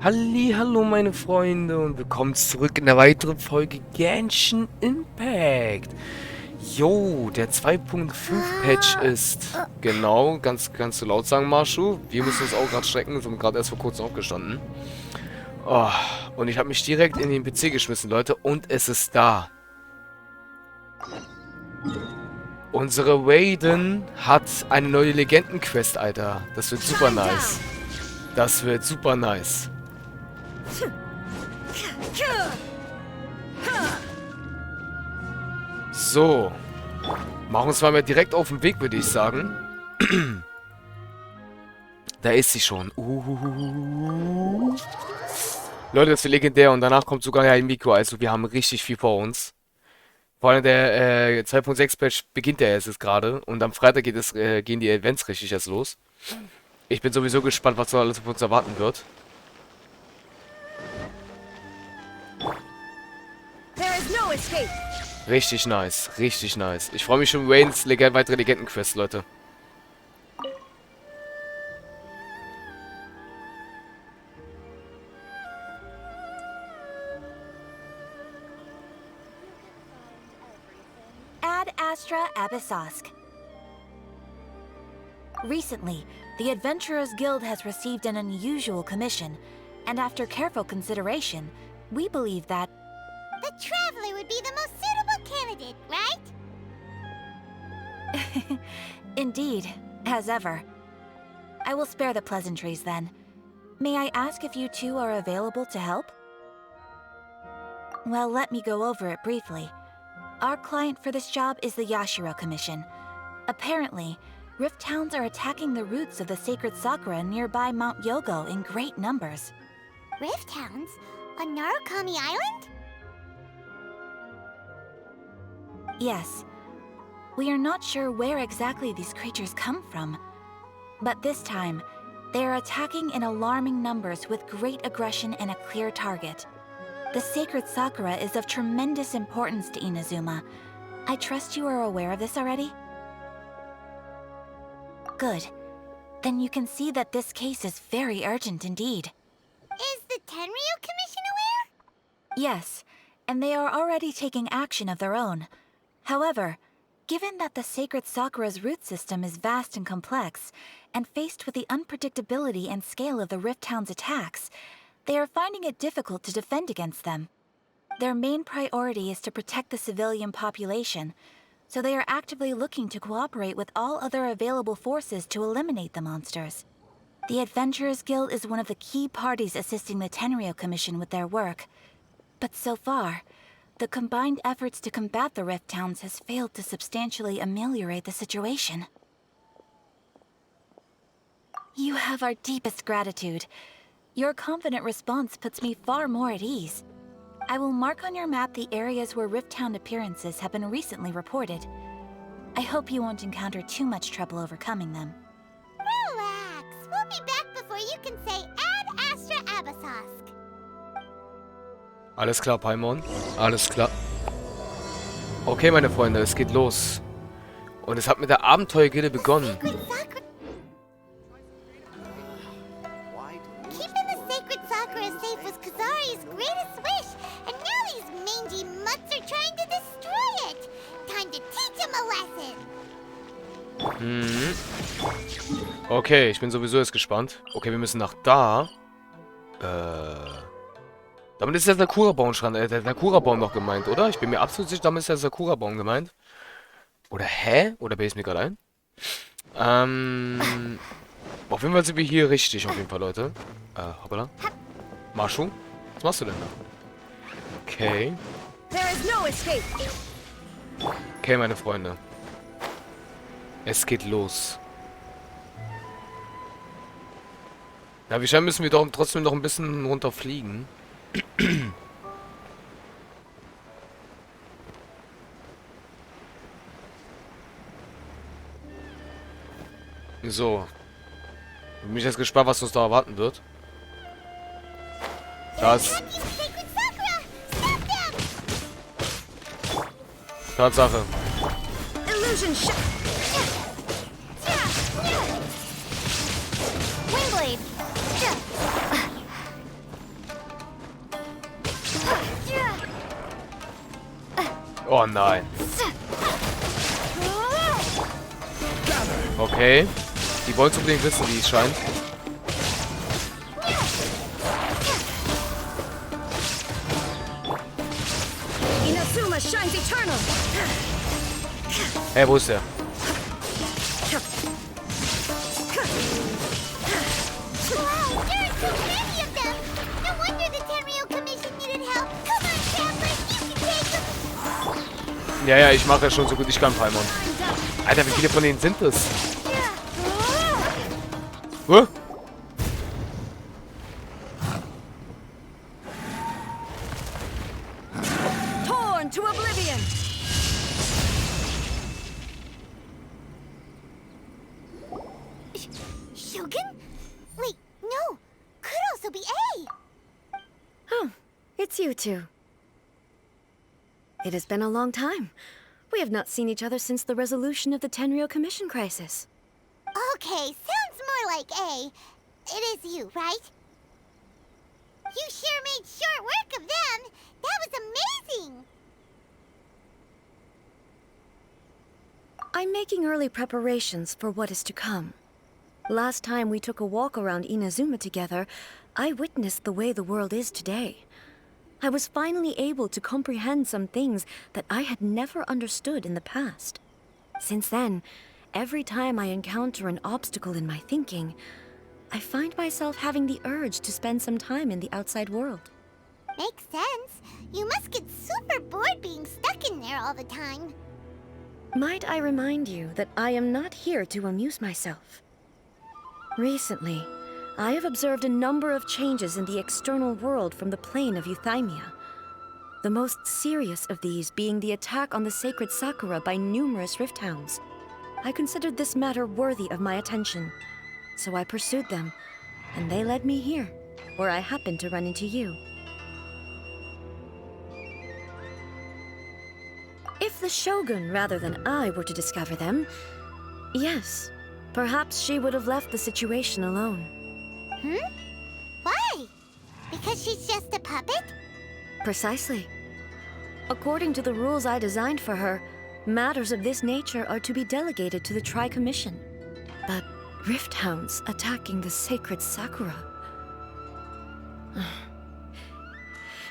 Hallo meine Freunde und willkommen zurück in der weiteren Folge Genshin Impact. Jo, der 2.5 Patch ist, genau, ganz so laut sagen, Marschu. Wir müssen uns auch gerade strecken, sind gerade erst vor kurzem aufgestanden. Oh, und ich habe mich direkt in den PC geschmissen, Leute, und es ist da. Unsere Raiden hat eine neue Legendenquest, Alter. Das wird super nice. Das wird super nice. So. Machen wir uns mal direkt auf den Weg, würde ich sagen. Da ist sie schon. Leute, das ist legendär und danach kommt sogar ein Mikro. Also wir haben richtig viel vor uns. Vor allem der 2.6 Patch beginnt ja jetzt gerade. Und am Freitag gehen die Events richtig erst los. Ich bin sowieso gespannt, was so alles auf uns erwarten wird. Richtig nice, richtig nice. Ich freue mich schon Waynes weitere Legendenquest, Leute. Ad Astra Abyssosk. Recently, the Adventurers Guild has received an unusual commission, and after careful consideration, we believe that the Traveler would be the most suitable candidate, right? Indeed, as ever. I will spare the pleasantries then. May I ask if you two are available to help? Well, let me go over it briefly. Our client for this job is the Yashiro Commission. Apparently, Rift Towns are attacking the roots of the sacred Sakura nearby Mount Yogo in great numbers. Rift Towns? On Narukami Island? Yes. We are not sure where exactly these creatures come from. But this time, they are attacking in alarming numbers with great aggression and a clear target. The sacred Sakura is of tremendous importance to Inazuma. I trust you are aware of this already? Good. Then you can see that this case is very urgent indeed. Is the Tenryu Commission aware? Yes, and they are already taking action of their own. However, given that the sacred Sakura's root system is vast and complex, and faced with the unpredictability and scale of the Rift Town's attacks, they are finding it difficult to defend against them. Their main priority is to protect the civilian population, so they are actively looking to cooperate with all other available forces to eliminate the monsters. The Adventurers Guild is one of the key parties assisting the Tenryu Commission with their work. But so far, the combined efforts to combat the Rift Towns has failed to substantially ameliorate the situation. You have our deepest gratitude. Your confident response puts me far more at ease. I will mark on your map the areas where Rift Town appearances have been recently reported. I hope you won't encounter too much trouble overcoming them. Relax. We'll be back before you can say Ad Astra Abyssosk. Alles klar, Paimon. Alles klar. Okay, meine Freunde, es geht los. Und es hat mit der Abenteuergilde begonnen. Keeping the sacred Sakura safe was Kazari's greatest wish, and now these mangy mutts are trying to destroy it. Time to teach him a lesson. Okay, ich bin sowieso jetzt gespannt. Okay, wir müssen nach da. Damit ist der Sakura-Baum der Sakura-Baum noch gemeint, oder? Ich bin mir absolut sicher, damit ist der Sakura-Baum gemeint. Oder hä? Oder bin ich mir gerade ein? Auf jeden Fall sind wir hier richtig, auf jeden Fall, Leute. Hoppala. Marschu? Was machst du denn da? Okay. Okay, meine Freunde. Es geht los. Ja, wie scheint müssen wir doch trotzdem noch ein bisschen runterfliegen. So. Ich bin jetzt gespannt, was uns da erwarten wird. Das. Tatsache. Oh nein. Okay. Die wollen es unbedingt wissen, wie es scheint. Inazuma shines eternal. Hey, wo ist der? Wow, there are so many of them! No wonder the Tenryou Commission needed help. Come on, Traveler, you can take them! Ja, ich mache ja schon so gut ich kann, Paimon. Alter, wie viele von denen sind es? Huh? Torn to oblivion. Shogun? Wait, no. Could also be A. Oh, it's you two. It has been a long time. We have not seen each other since the resolution of the Tenryou Commission crisis. Okay, sounds more like A. It is you, right? You sure made short work of them. That was amazing. I'm making early preparations for what is to come. Last time we took a walk around Inazuma together, I witnessed the way the world is today. I was finally able to comprehend some things that I had never understood in the past. Since then, every time I encounter an obstacle in my thinking, I find myself having the urge to spend some time in the outside world. Makes sense. You must get super bored being stuck in there all the time. Might I remind you that I am not here to amuse myself? Recently, I have observed a number of changes in the external world from the plane of Euthymia. The most serious of these being the attack on the sacred Sakura by numerous rift hounds. I considered this matter worthy of my attention, so I pursued them, and they led me here, where I happened to run into you. If the Shogun rather than I were to discover them, yes, perhaps she would have left the situation alone. Why? Because she's just a puppet? Precisely. According to the rules I designed for her, matters of this nature are to be delegated to the Tri-Commission. But rift hounds attacking the sacred Sakura...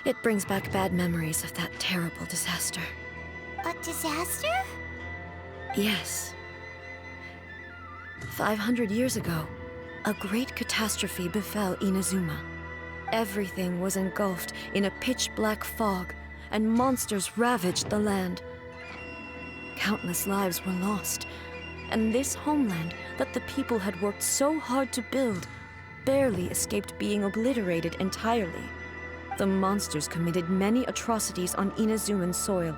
It brings back bad memories of that terrible disaster. A disaster? Yes. 500 years ago, a great catastrophe befell Inazuma. Everything was engulfed in a pitch-black fog, and monsters ravaged the land. Countless lives were lost, and this homeland that the people had worked so hard to build barely escaped being obliterated entirely. The monsters committed many atrocities on Inazuman soil,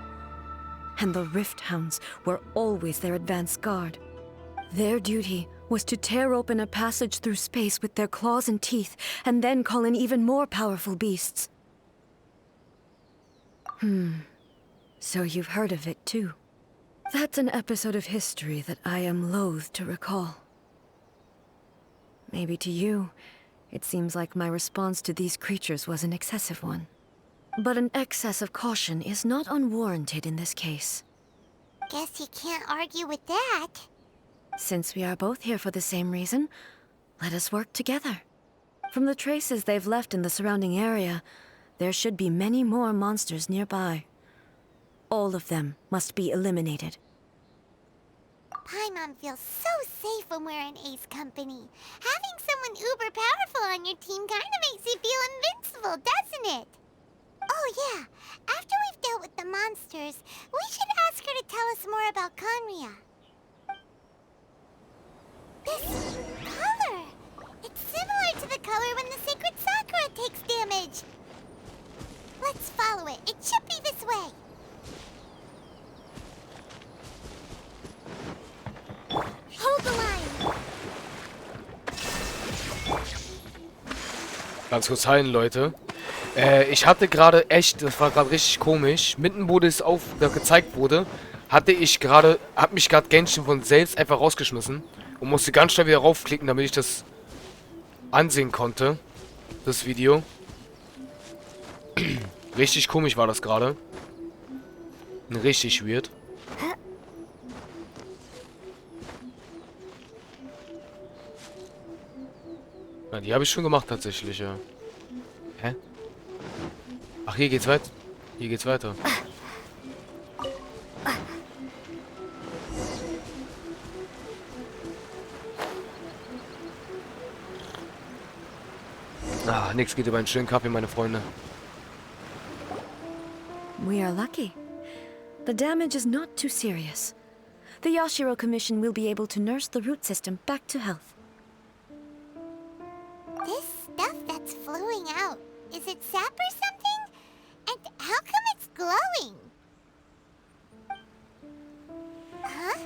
and the rift hounds were always their advance guard. Their duty was to tear open a passage through space with their claws and teeth, and then call in even more powerful beasts. So you've heard of it too. That's an episode of history that I am loath to recall. Maybe to you, it seems like my response to these creatures was an excessive one. But an excess of caution is not unwarranted in this case. Guess you can't argue with that. Since we are both here for the same reason, let us work together. From the traces they've left in the surrounding area, there should be many more monsters nearby. All of them must be eliminated. Paimon feels so safe when we're in Ace company. Having someone uber powerful on your team kinda makes you feel invincible, doesn't it? Oh yeah, after we've dealt with the monsters, we should ask her to tell us more about Conria. This color! It's similar to the color when the sacred Sakura takes damage. Let's follow it. It should be this way. Hold the line. Ganz kurz heilen, Leute. Ich hatte gerade echt, das war gerade richtig komisch. Mitten, wo das gezeigt wurde, hat mich gerade Genshin von selbst einfach rausgeschmissen. Und musste ganz schnell wieder raufklicken, damit ich das ansehen konnte. Das Video. Richtig komisch war das gerade. Richtig weird. Ja, die habe ich schon gemacht tatsächlich, ja. Hä? Ach, hier geht's weiter. Hier geht's weiter. Ah, nix geht über einen schönen Kaffee, meine Freunde. We are lucky. The damage is not too serious. The Yashiro Commission will be able to nurse the root system back to health. This stuff that's flowing out, is it sap or something? And how come it's glowing? Huh?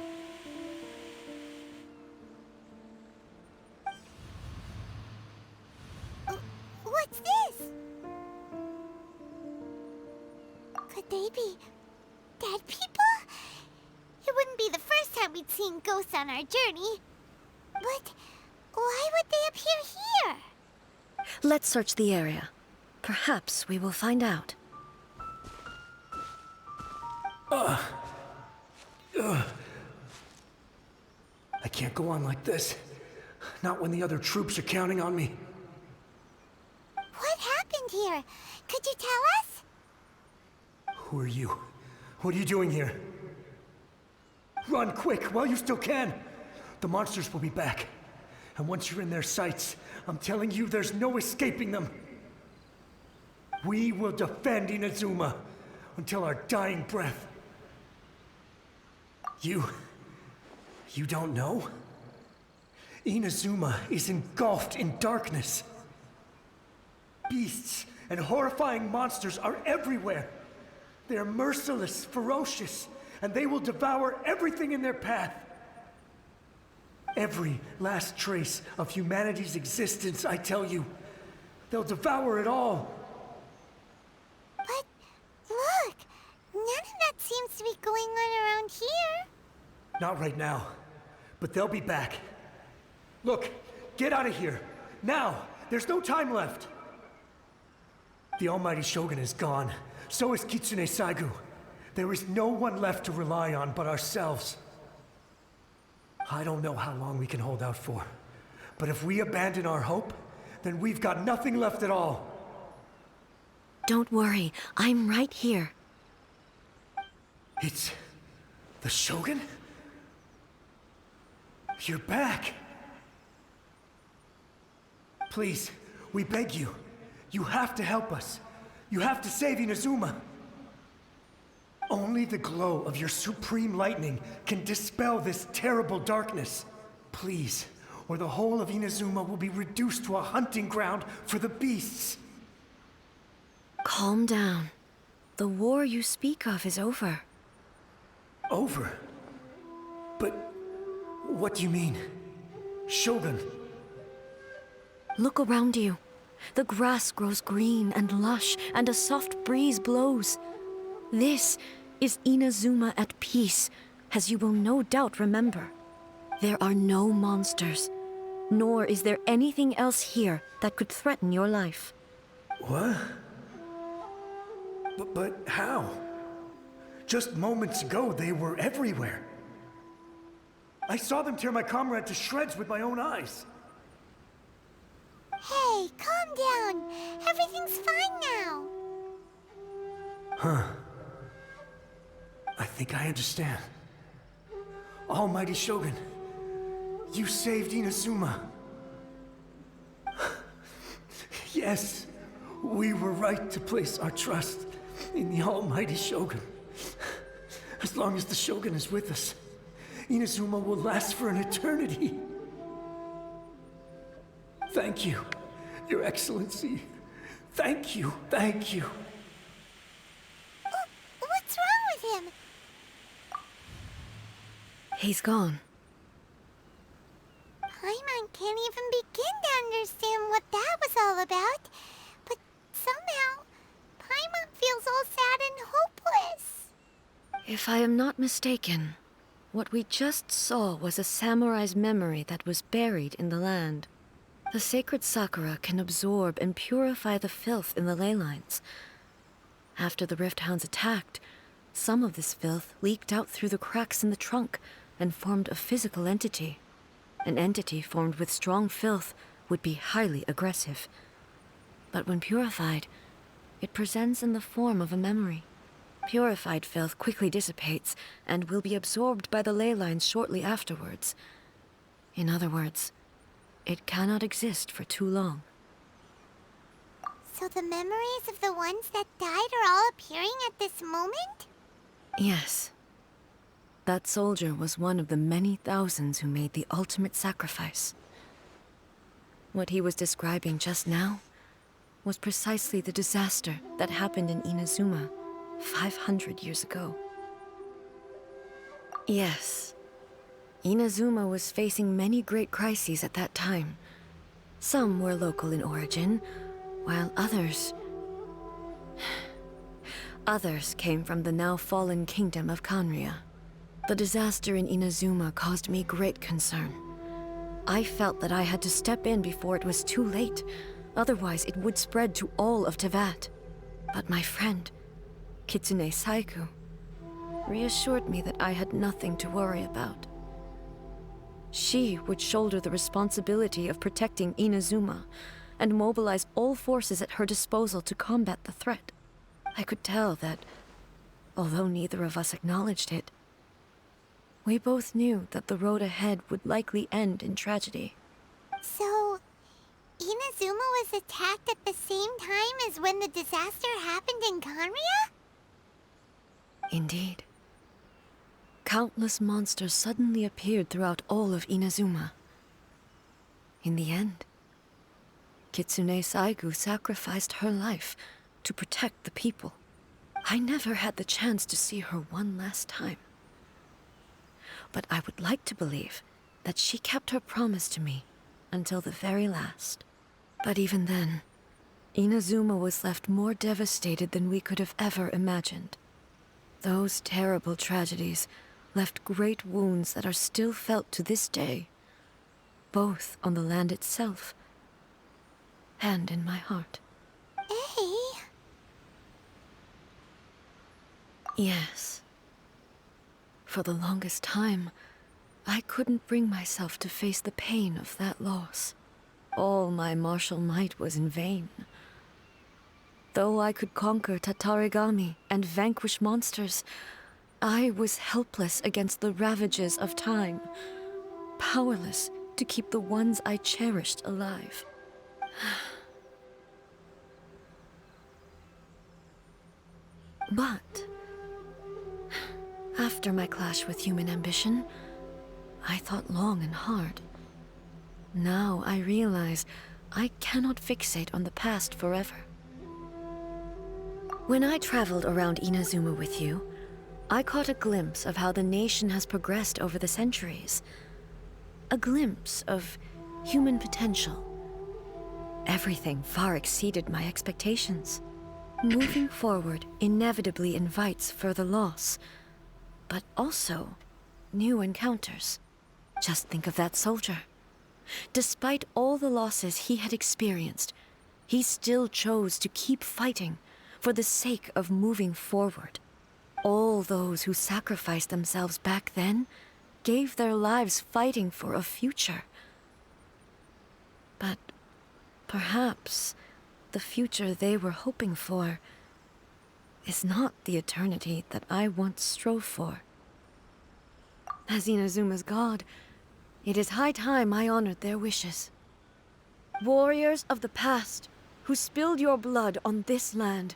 What's this? Could they be dead people? It wouldn't be the first time we'd seen ghosts on our journey. But why would they appear here? Let's search the area. Perhaps we will find out. I can't go on like this. Not when the other troops are counting on me. What happened here? Could you tell us? Who are you? What are you doing here? Run quick while you still can. The monsters will be back. And once you're in their sights, I'm telling you there's no escaping them. We will defend Inazuma until our dying breath. You don't know? Inazuma is engulfed in darkness. Beasts and horrifying monsters are everywhere. They are merciless, ferocious, and they will devour everything in their path. Every last trace of humanity's existence, I tell you. They'll devour it all. But look, none of that seems to be going on around here. Not right now, but they'll be back. Look, get out of here. Now! There's no time left! The almighty Shogun is gone. So is Kitsune Saigu. There is no one left to rely on but ourselves. I don't know how long we can hold out for. But if we abandon our hope, then we've got nothing left at all. Don't worry, I'm right here. It's the Shogun? You're back! Please, we beg you. You have to help us. You have to save Inazuma. Only the glow of your supreme lightning can dispel this terrible darkness. Please, or the whole of Inazuma will be reduced to a hunting ground for the beasts. Calm down. The war you speak of is over. Over? But what do you mean? Shogun? Look around you. The grass grows green and lush, and a soft breeze blows. This is Inazuma at peace, as you will no doubt remember. There are no monsters, nor is there anything else here that could threaten your life. What? But how? Just moments ago, they were everywhere. I saw them tear my comrade to shreds with my own eyes. Hey, calm down. Everything's fine now. Huh. I think I understand. Almighty Shogun, you saved Inazuma. Yes, we were right to place our trust in the Almighty Shogun. As long as the Shogun is with us, Inazuma will last for an eternity. Thank you, Your Excellency. Thank you, thank you. What's wrong with him? He's gone. Paimon can't even begin to understand what that was all about. But somehow, Paimon feels all sad and hopeless. If I am not mistaken, what we just saw was a samurai's memory that was buried in the land. The sacred sakura can absorb and purify the filth in the ley lines. After the Rift Hounds attacked, Some of this filth leaked out through the cracks in the trunk and formed a physical entity. An entity formed with strong filth would be highly aggressive. But when purified, it presents in the form of a memory. Purified filth quickly dissipates and will be absorbed by the ley lines shortly afterwards. In other words, it cannot exist for too long. So the memories of the ones that died are all appearing at this moment? Yes. That soldier was one of the many thousands who made the ultimate sacrifice. What he was describing just now was precisely the disaster that happened in Inazuma 500 years ago. Yes. Inazuma was facing many great crises at that time. Some were local in origin, while others came from the now fallen kingdom of Kanria. The disaster in Inazuma caused me great concern. I felt that I had to step in before it was too late, otherwise it would spread to all of Teyvat. But my friend, Kitsune Saiku, reassured me that I had nothing to worry about. She would shoulder the responsibility of protecting Inazuma and mobilize all forces at her disposal to combat the threat. I could tell that, although neither of us acknowledged it, we both knew that the road ahead would likely end in tragedy. So, Inazuma was attacked at the same time as when the disaster happened in Kanria? Indeed. Countless monsters suddenly appeared throughout all of Inazuma. In the end, Kitsune Saigu sacrificed her life to protect the people. I never had the chance to see her one last time. But I would like to believe that she kept her promise to me until the very last. But even then, Inazuma was left more devastated than we could have ever imagined. Those terrible tragedies left great wounds that are still felt to this day, both on the land itself and in my heart. Hey. Yes. For the longest time, I couldn't bring myself to face the pain of that loss. All my martial might was in vain. Though I could conquer Tatarigami and vanquish monsters, I was helpless against the ravages of time, powerless to keep the ones I cherished alive. But after my clash with human ambition, I thought long and hard. Now I realize I cannot fixate on the past forever. When I traveled around Inazuma with you, I caught a glimpse of how the nation has progressed over the centuries. A glimpse of human potential. Everything far exceeded my expectations. Moving forward inevitably invites further loss, but also new encounters. Just think of that soldier. Despite all the losses he had experienced, he still chose to keep fighting for the sake of moving forward. All those who sacrificed themselves back then gave their lives fighting for a future. But perhaps the future they were hoping for is not the eternity that I once strove for. As Inazuma's god, it is high time I honored their wishes. Warriors of the past who spilled your blood on this land,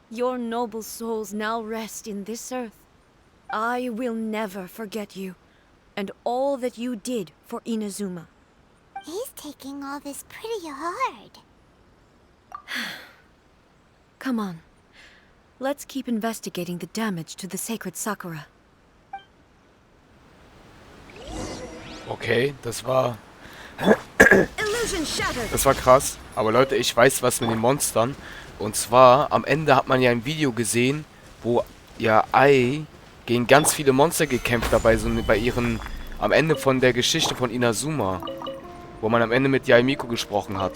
your noble souls now rest in this earth. I will never forget you and all that you did for Inazuma. He's taking all this pretty hard. Come on. Let's keep investigating the damage to the sacred Sakura. Okay, das war Illusion shattered. Das war krass. Aber Leute, ich weiß was mit den Monstern. Und zwar, am Ende hat man ja ein Video gesehen, wo ja Ai gegen ganz viele Monster gekämpft hat, bei ihren, am Ende von der Geschichte von Inazuma. Wo man am Ende mit Yaemiko gesprochen hat.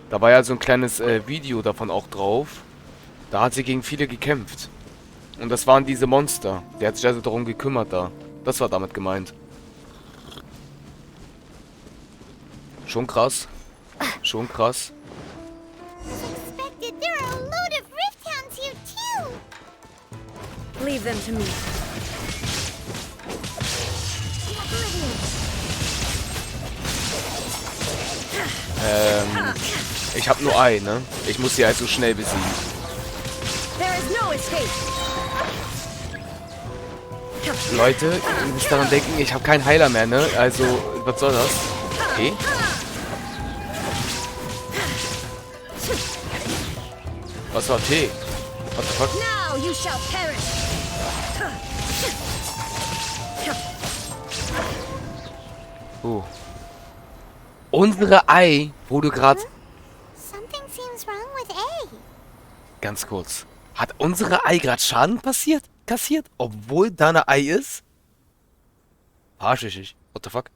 Da war ja so ein kleines Video davon auch drauf. Da hat sie gegen viele gekämpft. Und das waren diese Monster. Der hat sich also darum gekümmert da. Das war damit gemeint. Schon krass. Schon krass. Expected, there are a load of rift hounds here too. Leave them to me. Ich habe nur Ei, ne? Ich muss sie halt so schnell besiegen. There is no escape. Leute, ihr müsst daran denken, ich habe keinen Heiler mehr, ne? Also, was soll das? Okay. Was war T? What the fuck? Now you shall perish. Unsere Ei wurde gerade... Something seems wrong with A. Ganz kurz. Hat unsere Ei gerade Schaden kassiert? Obwohl da eine Ei ist? Verarsch ich. What the fuck?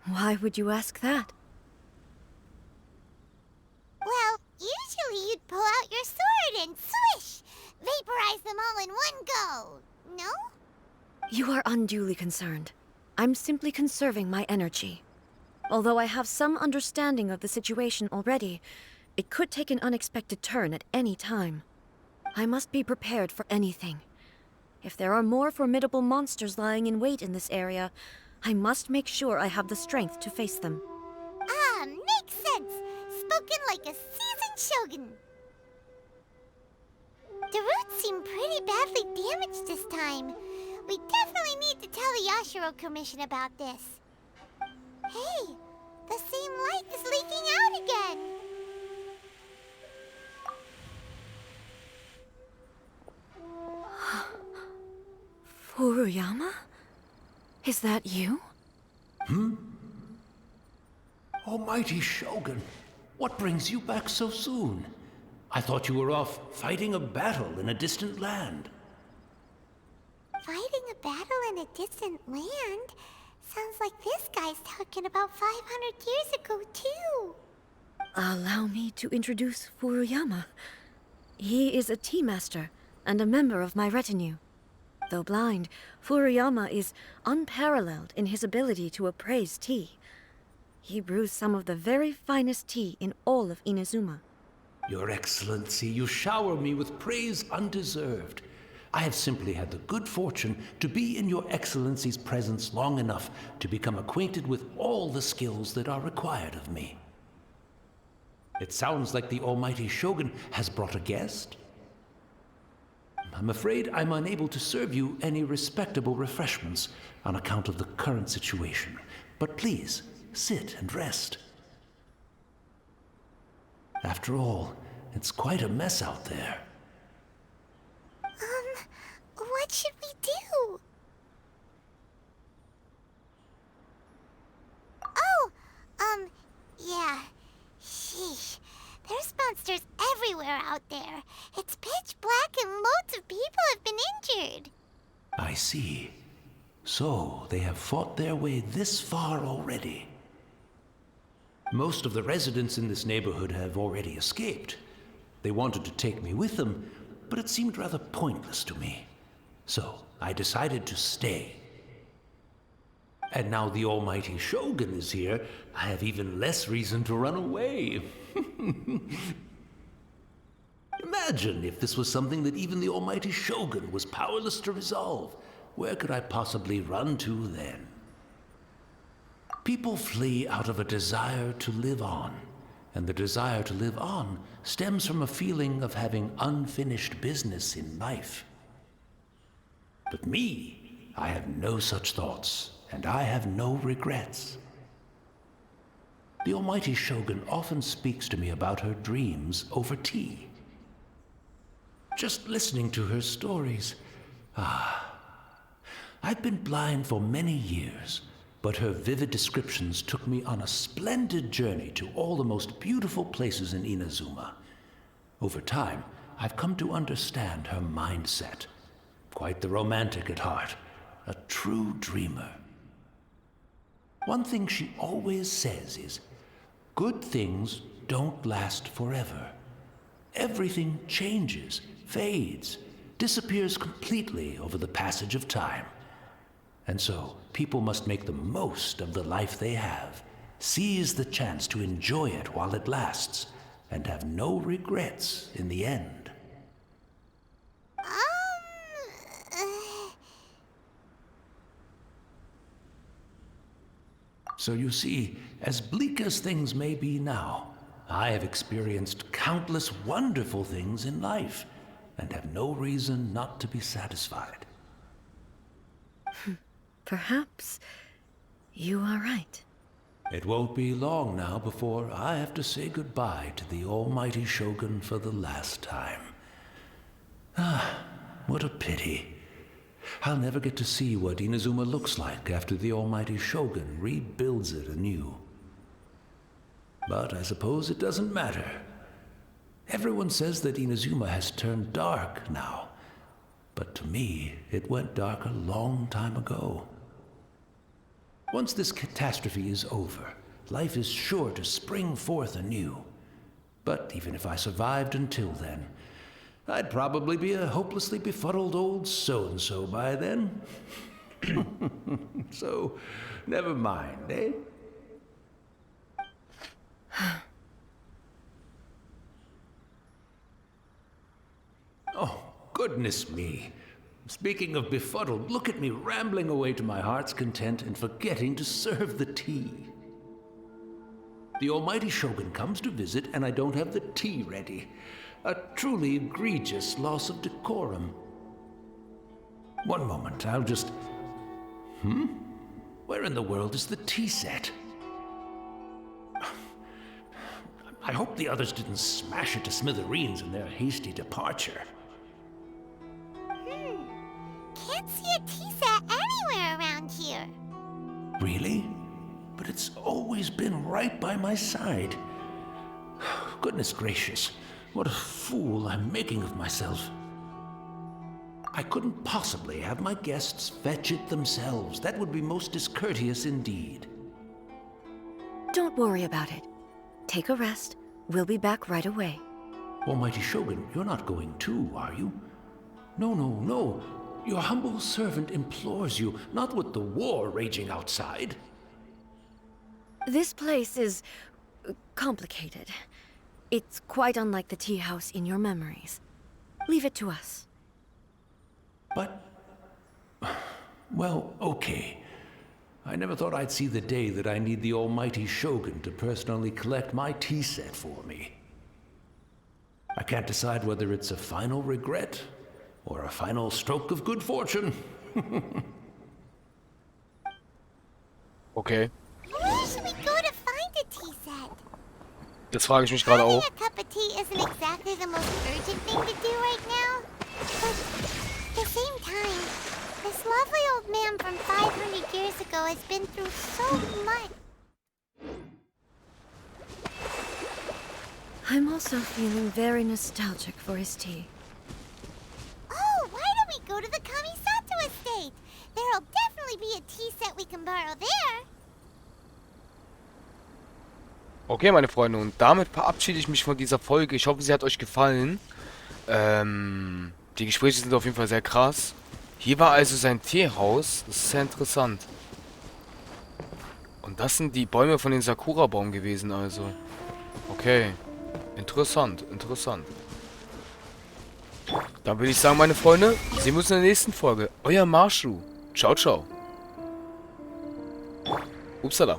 Why would you ask that? Well, usually you'd pull out your sword and swish! Vaporize them all in one go! No? You are unduly concerned. I'm simply conserving my energy. Although I have some understanding of the situation already, it could take an unexpected turn at any time. I must be prepared for anything. If there are more formidable monsters lying in wait in this area, I must make sure I have the strength to face them. Ah, makes sense! Spoken like a seasoned shogun! The roots seem pretty badly damaged this time. We definitely need to tell the Yashiro Commission about this. Hey, the same light is leaking out again! Furuyama? Is that you? Almighty Shogun, what brings you back so soon? I thought you were off fighting a battle in a distant land. Fighting a battle in a distant land? Sounds like this guy's talking about 500 years ago, too. Allow me to introduce Furuyama. He is a tea master and a member of my retinue. Though blind, Furuyama is unparalleled in his ability to appraise tea. He brews some of the very finest tea in all of Inazuma. Your Excellency, you shower me with praise undeserved. I have simply had the good fortune to be in Your Excellency's presence long enough to become acquainted with all the skills that are required of me. It sounds like the Almighty Shogun has brought a guest. I'm afraid I'm unable to serve you any respectable refreshments on account of the current situation. But please, sit and rest. After all, it's quite a mess out there. What should we do? Oh, yeah. Sheesh. There's monsters everywhere out there. It's pitch black and loads of people have been injured. I see. So, they have fought their way this far already. Most of the residents in this neighborhood have already escaped. They wanted to take me with them, but it seemed rather pointless to me. So, I decided to stay. And now the Almighty Shogun is here, I have even less reason to run away. Imagine if this was something that even the Almighty Shogun was powerless to resolve. Where could I possibly run to then? People flee out of a desire to live on, and the desire to live on stems from a feeling of having unfinished business in life. But me, I have no such thoughts, and I have no regrets. The Almighty Shogun often speaks to me about her dreams over tea. Just listening to her stories, I've been blind for many years, but her vivid descriptions took me on a splendid journey to all the most beautiful places in Inazuma. Over time, I've come to understand her mindset. Quite the romantic at heart, a true dreamer. One thing she always says is, good things don't last forever. everything changes, fades, disappears completely over the passage of time. And so, people must make the most of the life they have, seize the chance to enjoy it while it lasts, and have no regrets in the end. So you see, as bleak as things may be now, I have experienced countless wonderful things in life, and have no reason not to be satisfied. Perhaps you are right. It won't be long now before I have to say goodbye to the almighty Shogun for the last time. Ah, what a pity. I'll never get to see what Inazuma looks like after the almighty Shogun rebuilds it anew. But I suppose it doesn't matter. Everyone says that Inazuma has turned dark now, but to me, it went dark a long time ago. Once this catastrophe is over, life is sure to spring forth anew. But even if I survived until then, I'd probably be a hopelessly befuddled old so-and-so by then. So, never mind, eh? Oh, goodness me. Speaking of befuddled, look at me rambling away to my heart's content and forgetting to serve the tea. The almighty Shogun comes to visit and I don't have the tea ready. A truly egregious loss of decorum. One moment, I'll just... Where in the world is the tea set? I hope the others didn't smash it to smithereens in their hasty departure. Can't see a tea set anywhere around here. Really? But it's always been right by my side. Goodness gracious, what a fool I'm making of myself. I couldn't possibly have my guests fetch it themselves. That would be most discourteous indeed. Don't worry about it. Take a rest. We'll be back right away. Almighty Shogun, you're not going too, are you? No, no, no. Your humble servant implores you, not with the war raging outside. This place is complicated. It's quite unlike the tea house in your memories. Leave it to us. But... well, okay. I never thought I'd see the day that I need the almighty Shogun to personally collect my tea set for me. I can't decide whether it's a final regret or a final stroke of good fortune. Okay. Where should we go to find a tea set? Das frage ich mich gerade Finding auch. a cup of tea isn't exactly the most urgent thing to do right now. But at the same time, this lovely old man from 500 years ago has been through so much. I'm also feeling very nostalgic for his tea. Oh, why don't we go to the Kamisato estate? There'll definitely be a tea set we can borrow there. Okay, meine Freunde, und damit verabschiede ich mich von dieser Folge. Ich hoffe, sie hat euch gefallen. Die Gespräche sind auf jeden Fall sehr krass. Hier war also sein Teehaus. Das ist sehr interessant. Und das sind die Bäume von den Sakura-Baum gewesen, also. Okay. Interessant, interessant. Dann würde ich sagen, meine Freunde, sehen wir uns in der nächsten Folge. Euer Marshu. Ciao, ciao. Upsala.